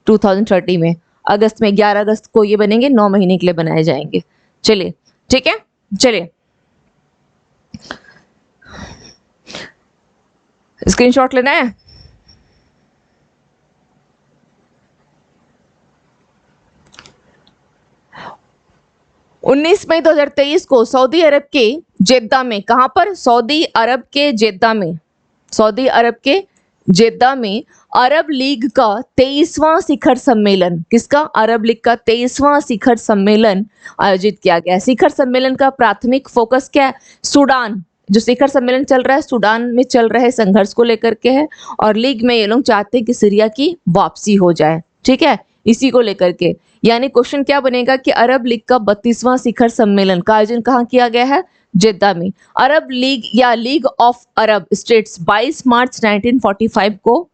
2030 में अगस्त में 11 अगस्त को ये बनेंगे, 9 महीने के लिए बनाए जाएंगे। चलिए ठीक है, चलिए स्क्रीनशॉट लेना है। उन्नीस मई 2023 को सऊदी अरब के जेद्दा में, कहां पर, सऊदी अरब के जेद्दा में, सऊदी अरब के जेद्दा में अरब लीग का 23वां शिखर सम्मेलन, किसका, अरब लीग का 23वां शिखर सम्मेलन आयोजित किया गया। शिखर सम्मेलन का प्राथमिक फोकस क्या है, सूडान, जो शिखर सम्मेलन चल रहा है सूडान में चल रहे संघर्ष को लेकर के है, और लीग में ये लोग चाहते हैं कि सीरिया की वापसी हो जाए, ठीक है, इसी को लेकर के। यानी क्वेश्चन क्या बनेगा कि अरब लीग का 32वां शिखर सम्मेलन का आयोजन कहाँ किया गया है? जेद्दा में। अरब लीग या लीग ऑफ अरब स्टेट्स 22 मार्च 1945 को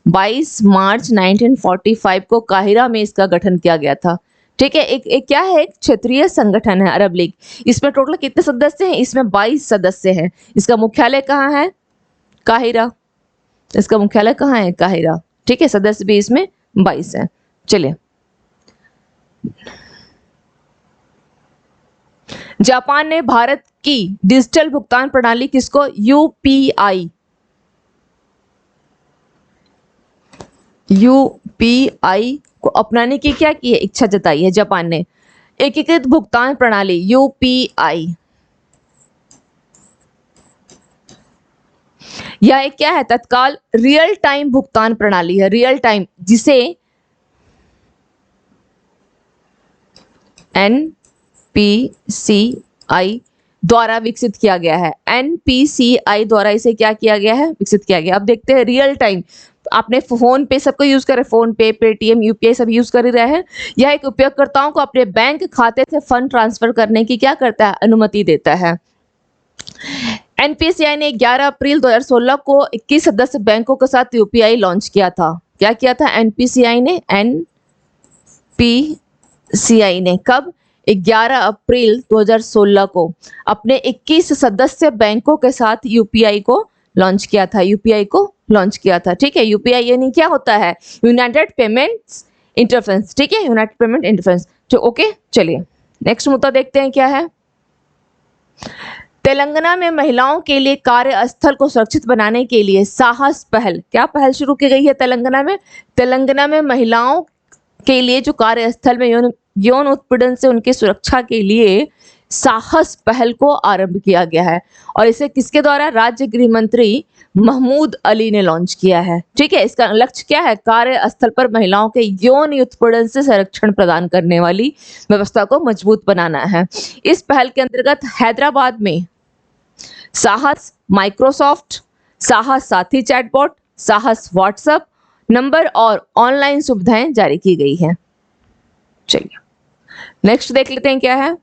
22 मार्च 1945 को काहिरा में इसका गठन किया गया था। ठीक है, एक क्या है, एक क्षेत्रीय संगठन है अरब लीग। इसमें टोटल कितने सदस्य हैं? इसमें 22 सदस्य हैं। इसका मुख्यालय कहाँ है? काहिरा। इसका मुख्यालय कहाँ है? काहिरा। ठीक है, सदस्य भी इसमें 22 हैं। चलिए, जापान ने भारत की डिजिटल भुगतान प्रणाली किसको? यूपीआई को अपनाने की क्या की है? इच्छा जताई है जापान ने। एकीकृत भुगतान प्रणाली यूपीआई, यह एक क्या है? तत्काल रियल टाइम भुगतान प्रणाली है। रियल टाइम, जिसे एनपीसीआई द्वारा विकसित किया गया है। एनपीसीआई द्वारा इसे क्या किया गया है? विकसित किया गया। अब देखते हैं रियल टाइम। आपने फोन पे सबको यूज करे, फोन पे, पेटीएम, यूपीआई सब यूज कर ही रहे हैं। यह एक उपयोगकर्ताओं को अपने बैंक खाते से फंड ट्रांसफर करने की क्या करता है? अनुमति देता है। एनपीसीआई ने 11 अप्रैल 2016 को 21 सदस्य बैंकों के साथ यूपीआई लॉन्च किया था। क्या किया था एनपीसीआई ने? एनपीसीआई ने कब? 11 अप्रैल 2016 को अपने 21 सदस्य बैंकों के साथ यूपीआई को लॉन्च किया था। यूपीआई को लॉन्च किया था। ठीक है, यूपीआई यानी क्या होता है? United payments interference. ठीक है, यूनाइटेड पेमेंट इंटरफेरेंस। तो ओके, चलिए नेक्स्ट मुद्दा देखते हैं क्या है। तेलंगाना में महिलाओं के लिए कार्यस्थल को सुरक्षित बनाने के लिए साहस पहल, क्या पहल शुरू की गई है तेलंगाना में? तेलंगाना में महिलाओं के लिए जो कार्यस्थल में यौन उत्पीड़न से उनकी सुरक्षा के लिए साहस पहल को आरंभ किया गया है। और इसे किसके द्वारा? राज्य गृह मंत्री महमूद अली ने लॉन्च किया है। ठीक है, इसका लक्ष्य क्या है? कार्यस्थल पर महिलाओं के यौन उत्पीड़न से संरक्षण प्रदान करने वाली व्यवस्था को मजबूत बनाना है। इस पहल के अंतर्गत हैदराबाद में साहस माइक्रोसॉफ्ट, साहस साथी चैटबॉट, साहस व्हाट्सएप नंबर और ऑनलाइन सुविधाएं जारी की गई हैं। चलिए नेक्स्ट देख लेते हैं क्या है।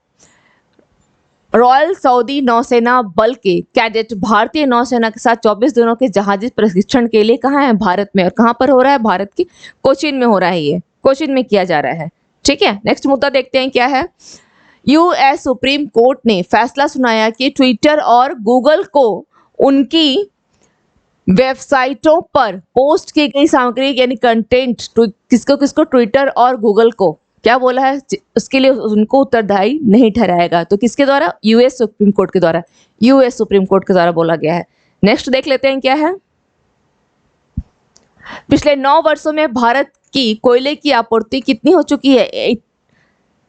रॉयल सऊदी नौसेना बल के कैडेट भारतीय नौसेना के साथ 24 दिनों के जहाजी प्रशिक्षण के लिए कहाँ है? भारत में। और कहाँ पर हो रहा है? भारत की कोचीन में हो रहा है। ये कोचीन में किया जा रहा है। ठीक है, नेक्स्ट मुद्दा देखते हैं क्या है। यूएस सुप्रीम कोर्ट ने फैसला सुनाया कि ट्विटर और गूगल को उनकी वेबसाइटों पर पोस्ट की गई सामग्री यानी कंटेंट, किसको ट्विटर और गूगल को क्या बोला है? उसके लिए उनको उत्तरदायी नहीं ठहराएगा। तो किसके द्वारा? यूएस सुप्रीम कोर्ट के द्वारा। यूएस सुप्रीम कोर्ट के द्वारा बोला गया है। नेक्स्ट देख लेते हैं क्या है। पिछले 9 वर्षों में भारत की कोयले की आपूर्ति कितनी हो चुकी है?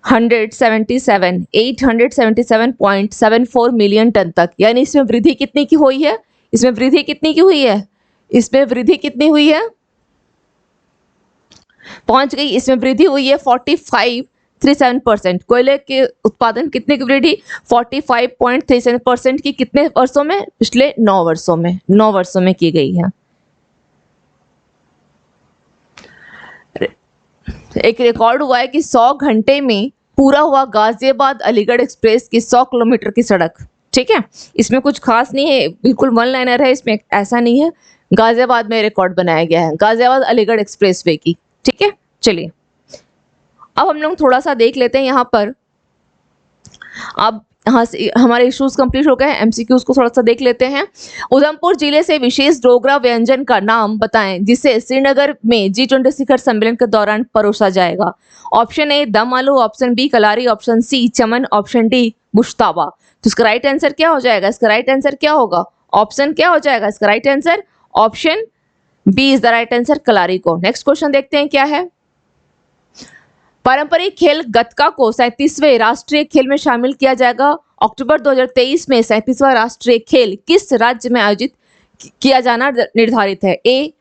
877.74 मिलियन टन तक। यानी इसमें वृद्धि कितनी की हुई है? इसमें वृद्धि कितनी की हुई है? इसमें वृद्धि कितनी हुई है? पहुंच गई। इसमें वृद्धि हुई है 45.37%। कोयले के उत्पादन कितने की वृद्धि? 45.37% की कितने वर्षों में? पिछले 9 वर्षों में। 9 वर्षों में की गई है। एक रिकॉर्ड हुआ है कि 100 घंटे में पूरा हुआ गाजियाबाद अलीगढ़ एक्सप्रेस की 100 किलोमीटर की सड़क। ठीक है, इसमें कुछ खास नहीं है, बिल्कुल वन लाइनर है, इसमें ऐसा नहीं है। गाजियाबाद में रिकॉर्ड बनाया गया है, गाजियाबाद अलीगढ़ एक्सप्रेसवे की। ठीक है, चलिए अब हम लोग थोड़ा सा देख लेते हैं यहाँ पर। अब हाँ, हमारे इश्यूज कंप्लीट हो गए हैं। एमसीक्यूज को थोड़ा सा देख लेते हैं। उधमपुर जिले से विशेष डोगरा व्यंजन का नाम बताएं जिसे श्रीनगर में G20 शिखर सम्मेलन के दौरान परोसा जाएगा। ऑप्शन ए दम आलू, ऑप्शन बी कलारी, ऑप्शन सी चमन, ऑप्शन डी मुश्ताबा। तो इसका राइट आंसर क्या हो जाएगा? इसका राइट आंसर क्या होगा? ऑप्शन क्या हो जाएगा इसका right answer? Option B is the right answer, कलारी को। नेक्स्ट क्वेश्चन देखते हैं क्या है। पारंपरिक खेल गतका को 37वें राष्ट्रीय खेल में शामिल किया जाएगा। अक्टूबर 2023 में 37वां राष्ट्रीय खेल किस राज्य में आयोजित किया जाना निर्धारित है? A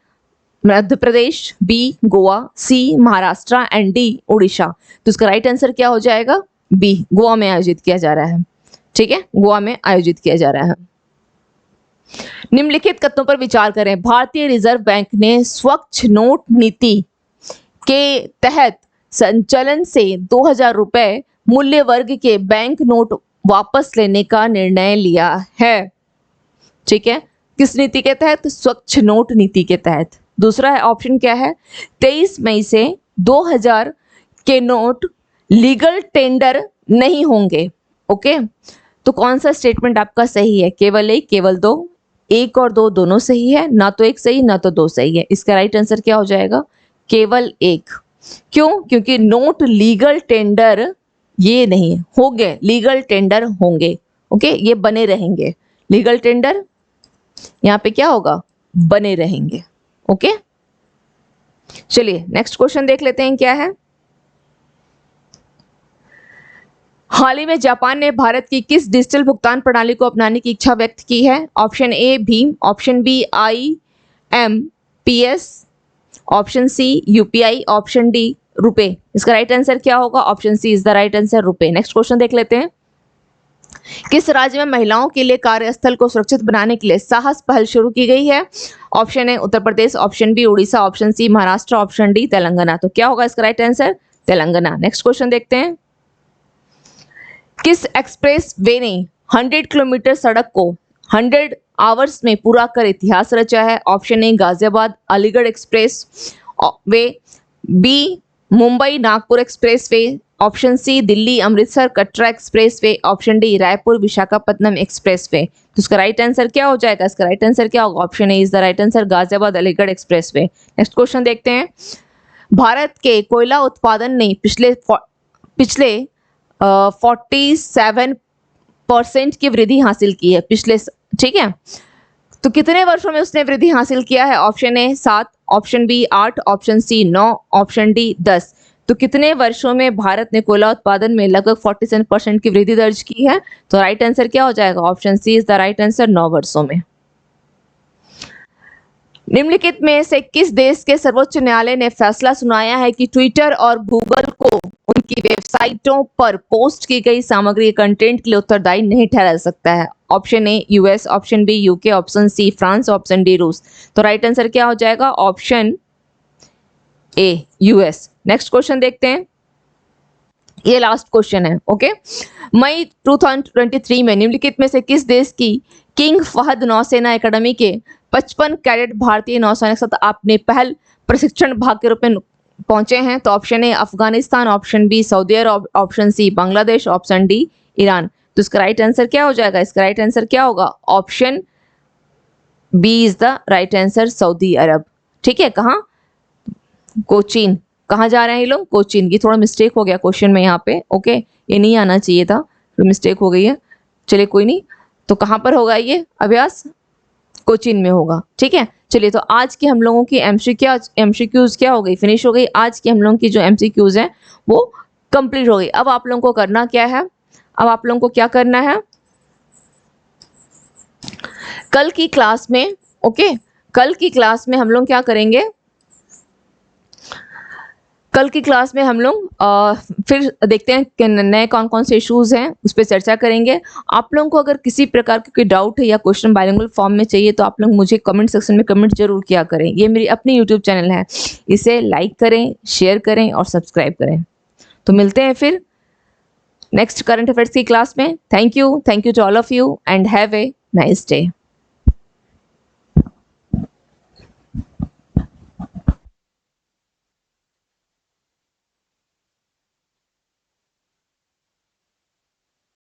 Madhya Pradesh, B Goa, C Maharashtra and D Orissa. तो इसका राइट आंसर क्या हो जाएगा? बी, गोवा में आयोजित किया जा रहा है। ठीक है, गोवा में आयोजित किया जा रहा है। निम्नलिखित कथनों पर विचार करें। भारतीय रिजर्व बैंक ने स्वच्छ नोट नीति के तहत संचलन से 2000 रुपए मूल्य वर्ग के बैंक नोट वापस लेने का निर्णय लिया है। ठीक है, किस नीति के तहत? स्वच्छ नोट नीति के तहत। दूसरा है ऑप्शन क्या है? 23 मई से 2000 के नोट लीगल टेंडर नहीं होंगे। ओके, तो कौन सा स्टेटमेंट आपका सही है? केवल एक, केवल दो? एक और दो दोनों सही है, ना तो एक सही ना तो दो सही है। इसका राइट आंसर क्या हो जाएगा? केवल एक। क्यों? क्योंकि नोट लीगल टेंडर ये नहीं होंगे, लीगल टेंडर होंगे। ओके, ये बने रहेंगे। लीगल टेंडर यहाँ पे क्या होगा? बने रहेंगे। ओके, चलिए नेक्स्ट क्वेश्चन देख लेते हैं क्या है। हाल ही में जापान ने भारत की किस डिजिटल भुगतान प्रणाली को अपनाने की इच्छा व्यक्त की है? ऑप्शन ए भीम, option B IMPS, option C UPI, option D RuPay. इसका राइट आंसर क्या होगा? Option C is the right answer, RuPay. Next question देख लेते हैं। किस राज्य में महिलाओं के लिए कार्यस्थल को सुरक्षित बनाने के लिए साहस पहल शुरू की गई है? Option A Uttar Pradesh, option B Orissa, option C Maharashtra, option D Telangana. तो क्या होगा इसका right answer? Telangana. Next question देखते हैं। किस एक्सप्रेस वे ने 100 किलोमीटर सड़क को 100 आवर्स में पूरा कर इतिहास रचा है? Option A Ghaziabad Aligarh expressway, B Mumbai Nagpur expressway, option C Delhi Amritsar Katra expressway, option D Raipur Visakhapatnam expressway. तो इसका राइट आंसर क्या हो जाएगा? इसका राइट आंसर क्या होगा? Option A is the right answer, Ghaziabad Aligarh express way. Next question देखते हैं। भारत के कोयला उत्पादन ने पिछले 47% की वृद्धि हासिल की है पिछले। ठीक है, तो कितने वर्षों में उसने वृद्धि हासिल किया है? Option A 7, option B 8, option C 9, option D 10। तो कितने वर्षों में भारत ने कोयला उत्पादन में लगभग 47% की वृद्धि दर्ज की है? तो राइट आंसर क्या हो जाएगा? Option C is the right answer, 9 वर्षों में। निम्नलिखित में से किस देश के सर्वोच्च न्यायालय ने फैसला सुनाया है कि ट्विटर और गूगल को उनकी वेबसाइटों पर पोस्ट की गई सामग्री कंटेंट के लिए उत्तरदायी नहीं ठहरा सकता है? Option A US, option B UK, option C France, option D रूस। तो राइट आंसर क्या हो जाएगा? Option A US। Next question देखते हैं, ये लास्ट क्वेश्चन है। ओके, मई 2023 में निम्नलिखित में से किस देश की किंग फहद नौसेना एकेडमी के 55 कैडेट भारतीय नौसैनिक के साथ अपने पहल प्रशिक्षण भाग के रूप में पहुंचे हैं? तो option A Afghanistan, option B Saudi अरब, option C Bangladesh, option D Iran. तो इसका राइट आंसर क्या हो जाएगा? इसका राइट आंसर क्या होगा? Option B is the right answer, Saudi Arabia. ठीक है, कहाँ? कोचीन। कहाँ जा रहे हैं ये लोग? कोचीन। ये थोड़ा मिस्टेक हो गया क्वेश्चन में यहाँ पे। ओके, ये नहीं आना चाहिए था, तो मिस्टेक हो गई है। चलिए कोई नहीं, तो कहाँ पर होगा ये अभ्यास? कोचीन में होगा। ठीक है, चलिए तो आज की हम लोगों की MCQs क्या हो गई? फिनिश हो गई। आज की हम लोगों की जो MCQs हैं वो कंप्लीट हो गई। अब आप लोगों को करना क्या है? अब आप लोगों को क्या करना है? कल की क्लास में, ओके, कल की क्लास में हम लोग क्या करेंगे? कल की क्लास में हम लोग फिर देखते हैं कि नए कौन कौन से इश्यूज हैं, उस पर चर्चा करेंगे। आप लोगों को अगर किसी प्रकार का कोई डाउट है या क्वेश्चन बाइलिंगुअल फॉर्म में चाहिए तो आप लोग मुझे कमेंट सेक्शन में कमेंट जरूर किया करें। ये मेरी अपनी यूट्यूब चैनल है, इसे लाइक करें, शेयर करें और सब्सक्राइब करें। तो मिलते हैं फिर नेक्स्ट करंट अफेयर्स की क्लास में। Thank you to all of you and have a nice day.